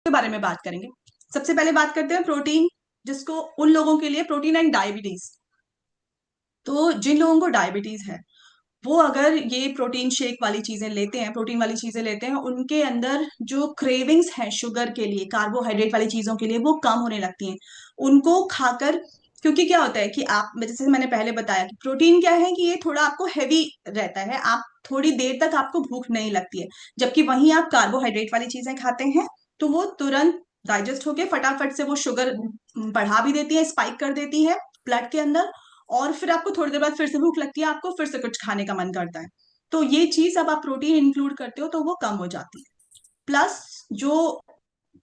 के बारे में बात करेंगे। सबसे पहले बात करते हैं प्रोटीन, जिसको उन लोगों के लिए प्रोटीन एंड डायबिटीज। तो जिन लोगों को डायबिटीज है वो अगर ये प्रोटीन शेक वाली चीजें लेते हैं, प्रोटीन वाली चीजें लेते हैं, उनके अंदर जो क्रेविंग्स है शुगर के लिए, कार्बोहाइड्रेट वाली चीजों के लिए, वो कम होने लगती हैं उनको खाकर। क्योंकि क्या होता है कि आप, जैसे मैंने पहले बताया कि प्रोटीन क्या है कि ये थोड़ा आपको हैवी रहता है, आप थोड़ी देर तक आपको भूख नहीं लगती है। जबकि वहीं आप कार्बोहाइड्रेट वाली चीजें खाते हैं तो वो तुरंत डाइजेस्ट होके फटाफट से वो शुगर बढ़ा भी देती है, स्पाइक कर देती है ब्लड के अंदर। और फिर आपको थोड़ी देर बाद फिर से भूख लगती है, आपको फिर से कुछ खाने का मन करता है। तो ये चीज अब आप प्रोटीन इंक्लूड करते हो तो वो कम हो जाती है। प्लस जो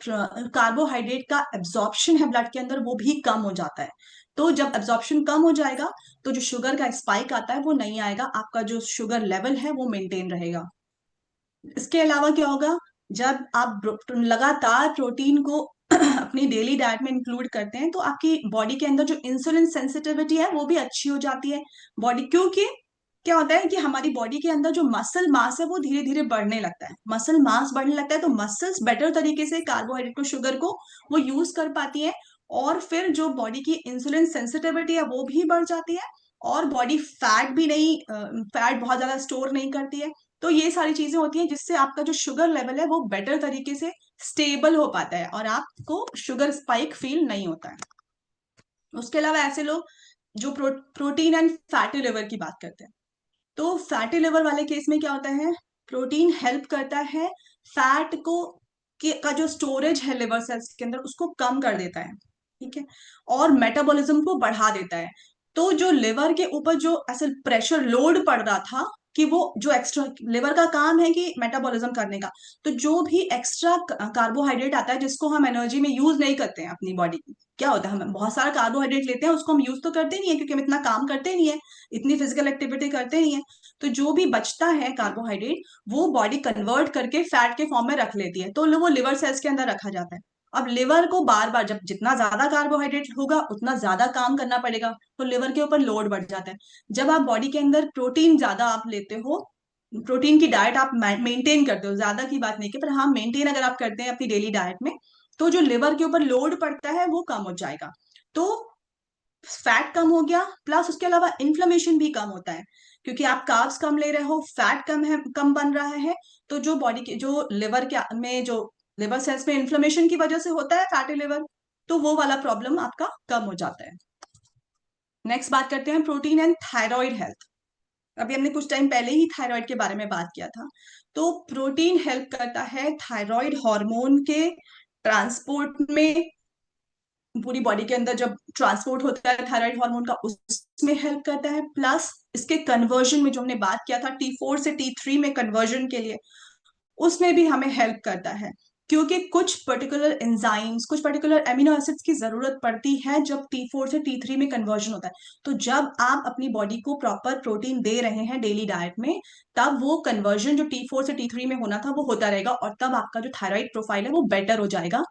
कार्बोहाइड्रेट का एब्जॉर्प्शन है ब्लड के अंदर वो भी कम हो जाता है। तो जब एब्जॉर्प्शन कम हो जाएगा तो जो शुगर का स्पाइक आता है वो नहीं आएगा, आपका जो शुगर लेवल है वो मेंटेन रहेगा। इसके अलावा क्या होगा, जब आप लगातार प्रोटीन को अपनी डेली डाइट में इंक्लूड करते हैं तो आपकी बॉडी के अंदर जो इंसुलिन सेंसिटिविटी है वो भी अच्छी हो जाती है बॉडी। क्योंकि क्या होता है कि हमारी बॉडी के अंदर जो मसल मास है वो धीरे धीरे बढ़ने लगता है, मसल मास बढ़ने लगता है तो मसल्स बेटर तरीके से कार्बोहाइड्रेट को, शुगर को वो यूज कर पाती है। और फिर जो बॉडी की इंसुलिन सेंसिटिविटी है वो भी बढ़ जाती है। और बॉडी फैट भी नहीं, फैट बहुत ज्यादा स्टोर नहीं करती है। तो ये सारी चीजें होती हैं जिससे आपका जो शुगर लेवल है वो बेटर तरीके से स्टेबल हो पाता है और आपको शुगर स्पाइक फील नहीं होता है। उसके अलावा ऐसे लोग जो प्रोटीन एंड फैटी लिवर की बात करते हैं, तो फैटी लिवर वाले केस में क्या होता है, प्रोटीन हेल्प करता है फैट को का जो स्टोरेज है लिवर सेल्स के अंदर उसको कम कर देता है, ठीक है, और मेटाबॉलिज्म को बढ़ा देता है। तो जो लिवर के ऊपर जो ऐसे प्रेशर लोड पड़ रहा था कि वो जो एक्स्ट्रा, लिवर का काम है कि मेटाबॉलिज्म करने का, तो जो भी एक्स्ट्रा कार्बोहाइड्रेट आता है जिसको हम एनर्जी में यूज नहीं करते हैं अपनी बॉडी की, क्या होता है हम बहुत सारा कार्बोहाइड्रेट लेते हैं उसको हम यूज तो करते नहीं है क्योंकि हम इतना काम करते नहीं है, इतनी फिजिकल एक्टिविटी करते नहीं है। तो जो भी बचता है कार्बोहाइड्रेट वो बॉडी कन्वर्ट करके फैट के फॉर्म में रख लेती है, तो वो लिवर सेल्स के अंदर रखा जाता है। अब लिवर को बार बार जब जितना ज्यादा कार्बोहाइड्रेट होगा उतना ज्यादा काम करना पड़ेगा, तो लिवर के ऊपर लोड बढ़ जाता है। जब आप बॉडी के अंदर प्रोटीन ज्यादा आप लेते हो, प्रोटीन की डाइट आप मेंटेन करते हो, ज्यादा की बात नहीं की पर हाँ मेंटेन अगर आप करते हैं अपनी डेली डाइट में, तो जो लिवर के ऊपर लोड पड़ता है वो कम हो जाएगा। तो फैट कम हो गया, प्लस उसके अलावा इन्फ्लेमेशन भी कम होता है क्योंकि आप कार्ब्स कम ले रहे हो, फैट कम है, कम बन रहा है। तो जो बॉडी के जो लिवर के में जो लिवर सेल्स में इन्फ्लेमेशन की वजह से होता है फैटी लिवर, तो वो वाला प्रॉब्लम आपका कम हो जाता है। नेक्स्ट बात करते हैं प्रोटीन एंड थायराइड हेल्थ। अभी हमने कुछ टाइम पहले ही थायराइड के बारे में बात किया था। तो प्रोटीन हेल्प करता है थायराइड हार्मोन के ट्रांसपोर्ट में, पूरी बॉडी के अंदर जब ट्रांसपोर्ट होता है थायराइड हार्मोन का उसमें हेल्प करता है। प्लस इसके कन्वर्जन में जो हमने बात किया था T4 से T3 में कन्वर्जन के लिए, उसमें भी हमें हेल्प करता है। क्योंकि कुछ पर्टिकुलर एंजाइम्स, कुछ पर्टिकुलर एमिनो एसिड्स की जरूरत पड़ती है जब T4 से T3 में कन्वर्जन होता है। तो जब आप अपनी बॉडी को प्रॉपर प्रोटीन दे रहे हैं डेली डाइट में, तब वो कन्वर्जन जो T4 से T3 में होना था वो होता रहेगा और तब आपका जो थायराइड प्रोफाइल है वो बेटर हो जाएगा।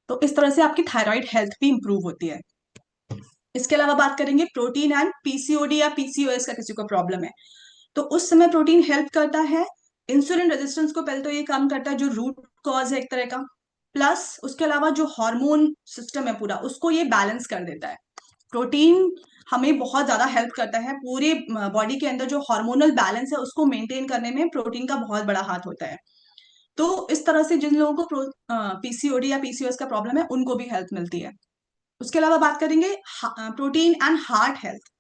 तो इस तरह से आपकी थायराइड हेल्थ भी इंप्रूव होती है। इसके अलावा बात करेंगे प्रोटीन एंड पीसीओडी या पीसीओएस का किसी को प्रॉब्लम है, तो उस समय प्रोटीन हेल्प करता है इंसुलिन रेजिस्टेंस को, पहले तो ये कम करता है जो रूट कॉज है एक तरह का। प्लस उसके अलावा जो हार्मोन सिस्टम है पूरा उसको ये बैलेंस कर देता है। प्रोटीन हमें बहुत ज्यादा हेल्प करता है, पूरे बॉडी के अंदर जो हार्मोनल बैलेंस है उसको मेंटेन करने में प्रोटीन का बहुत बड़ा हाथ होता है। तो इस तरह से जिन लोगों को पीसीओडी या पीसीओएस का प्रॉब्लम है उनको भी हेल्प मिलती है। उसके अलावा बात करेंगे प्रोटीन एंड हार्ट हेल्थ।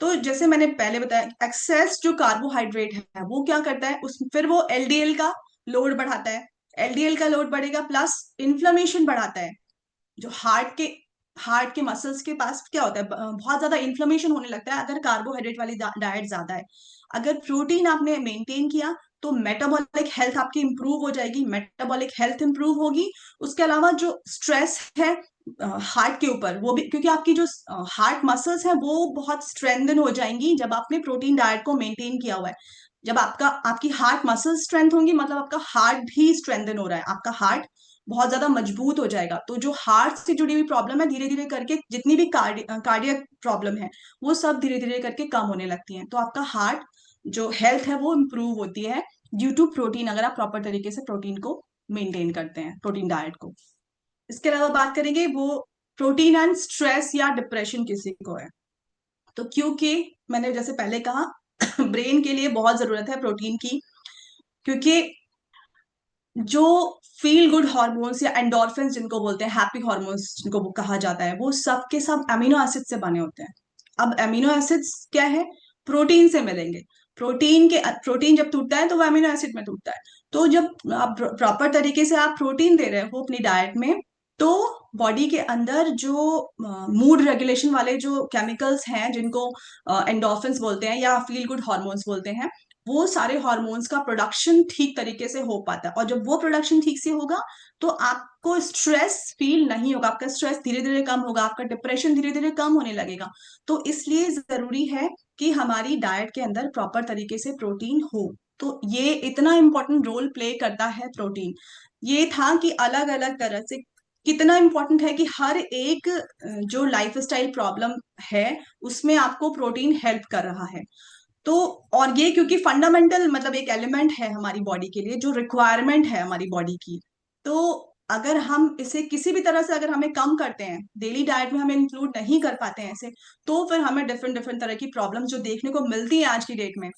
तो जैसे मैंने पहले बताया, एक्सेस जो कार्बोहाइड्रेट है वो क्या करता है, उस फिर वो एलडीएल का लोड बढ़ाता है। एलडीएल का लोड बढ़ेगा प्लस इन्फ्लेमेशन बढ़ाता है। जो हार्ट के मसल्स के पास क्या होता है, बहुत ज्यादा इन्फ्लेमेशन होने लगता है अगर कार्बोहाइड्रेट वाली डाइट ज्यादा है। अगर प्रोटीन आपने मेंटेन किया तो मेटाबॉलिक हेल्थ आपकी इंप्रूव हो जाएगी, मेटाबॉलिक हेल्थ इंप्रूव होगी। उसके अलावा जो स्ट्रेस है हार्ट के ऊपर वो भी, क्योंकि आपकी जो हार्ट मसल्स है वो बहुत स्ट्रेंथन हो जाएंगी जब आपने प्रोटीन डाइट को मेंटेन किया हुआ है। जब आपकी हार्ट मसल स्ट्रेंथ होंगी मतलब आपका हार्ट भी स्ट्रेंथन हो रहा है, आपका हार्ट बहुत ज्यादा मजबूत हो जाएगा। तो जो हार्ट से जुड़ी हुई प्रॉब्लम है धीरे धीरे करके, जितनी भी कार्डियक प्रॉब्लम है वो सब धीरे धीरे करके कम होने लगती है। तो आपका हार्ट जो हेल्थ है वो इंप्रूव होती है ड्यू टू प्रोटीन, अगर आप प्रॉपर तरीके से प्रोटीन को मेंटेन करते हैं प्रोटीन डाइट को। इसके अलावा बात करेंगे वो प्रोटीन एंड स्ट्रेस या डिप्रेशन किसी को है तो, क्योंकि मैंने जैसे पहले कहा ब्रेन के लिए बहुत जरूरत है प्रोटीन की, क्योंकि जो फील गुड हार्मोन्स या एंडोर्फिन्स जिनको बोलते हैं, हैप्पी हार्मोन्स जिनको वो कहा जाता है, वो सब के सब अमीनो एसिड से बने होते हैं। अब अमीनो एसिड्स क्या है? प्रोटीन से मिलेंगे। प्रोटीन जब टूटता है तो वो अमीनो एसिड में टूटता है। तो जब आप प्रॉपर तरीके से आप प्रोटीन दे रहे हो अपनी डाइट में, तो बॉडी के अंदर जो मूड रेगुलेशन वाले जो केमिकल्स हैं जिनको एंडोर्फिन्स बोलते हैं या फील गुड हार्मोन्स बोलते हैं, वो सारे हार्मोन्स का प्रोडक्शन ठीक तरीके से हो पाता है। और जब वो प्रोडक्शन ठीक से होगा तो आपको स्ट्रेस फील नहीं होगा, आपका स्ट्रेस धीरे धीरे कम होगा, आपका डिप्रेशन धीरे धीरे कम होने लगेगा। तो इसलिए जरूरी है कि हमारी डाइट के अंदर प्रॉपर तरीके से प्रोटीन हो। तो ये इतना इंपॉर्टेंट रोल प्ले करता है प्रोटीन। ये था कि अलग अलग तरह से कितना इंपॉर्टेंट है कि हर एक जो लाइफस्टाइल प्रॉब्लम है उसमें आपको प्रोटीन हेल्प कर रहा है। तो और ये क्योंकि फंडामेंटल मतलब एक एलिमेंट है हमारी बॉडी के लिए, जो रिक्वायरमेंट है हमारी बॉडी की। तो अगर हम इसे किसी भी तरह से अगर हमें कम करते हैं, डेली डाइट में हमें इंक्लूड नहीं कर पाते हैं इसे, तो फिर हमें डिफरेंट डिफरेंट तरह की प्रॉब्लम जो देखने को मिलती है आज की डेट में,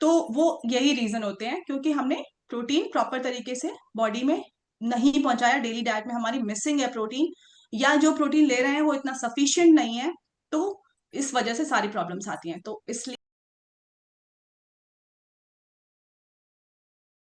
तो वो यही रीजन होते हैं, क्योंकि हमने प्रोटीन प्रॉपर तरीके से बॉडी में नहीं पहुंचाया, डेली डाइट में हमारी मिसिंग है प्रोटीन, या जो प्रोटीन ले रहे हैं वो इतना सफिशियंट नहीं है। तो इस वजह से सारी प्रॉब्लम्स आती हैं। तो इसलिए